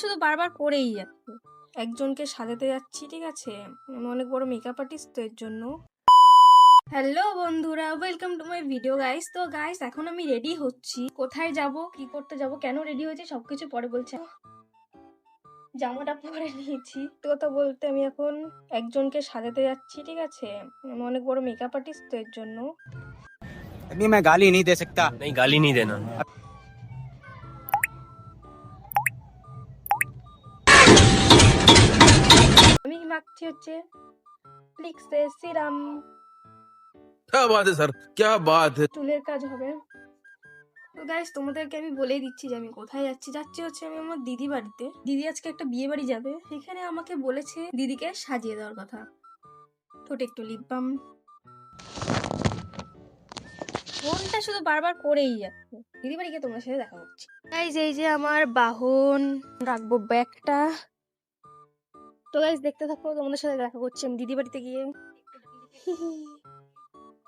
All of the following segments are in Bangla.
শুধু বারবার করেই যাচ্ছে। একজনকে সাজাতে যাচ্ছি, ঠিক আছে? আমি অনেক বড় মেকআপ আর্টিস্ট তো এর জন্য। হ্যালো বন্ধুরা, welcome to my video guys. তো গাইস, এখন আমি রেডি হচ্ছি। কোথায় যাব, কি করতে যাব, কেন রেডি হয়েছি সবকিছু পরে বলছি। জামাটা পরে নিয়েছি। তো কথা বলতে আমি এখন একজনকে সাজাতে যাচ্ছি, ঠিক আছে? আমি অনেক বড় মেকআপ আর্টিস্ট তো এর জন্য। अभी मैं गाली नहीं दे सकता। नहीं, गाली नहीं देना। আমি মাখছি হচ্ছে ফ্লিক্সে সিরাম। क्या बात है सर, क्या बात है। চুলের কাজ হবে। তো গাইস, তোমাদেরকে আমি বলেই দিচ্ছি যে আমি কোথায় যাচ্ছি হচ্ছে আমি আমার দিদি বাড়িতে। দিদি আজকে একটা বিয়ে বাড়ি যাবে, সেখানে আমাকে বলেছে দিদিকে সাজিয়ে দেওয়ার কথা। ঠোঁটে একটু লিপ বাম। ফোনটা শুধু বারবার করেই যাচ্ছে। দিদি বাড়ি গিয়ে তোমার সাথে দেখা করছি। গাইস, এই যে আমার বাহন, রাখবো ব্যাগটা। তো গাইস, দেখতে থাকো, তোমাদের সাথে দেখা করছি আমি দিদি বাড়িতে গিয়ে।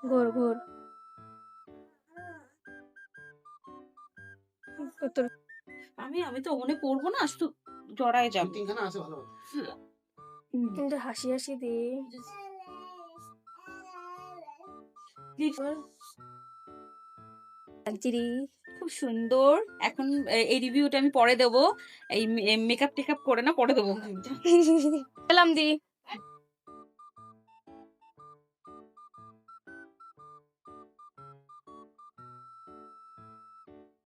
ঘোর ঘোর। তোর আমি তো ওখানে পড়বো না, শুধু জড়ায় যাবো। কিন্তু হাসি হাসি দে। লাগছিরি। খুব সুন্দর। এখন এই রিভিউটা আমি পরে দেবো। এই মেকআপ টেকআপ করে না, পরে দেবো। এলাম দি।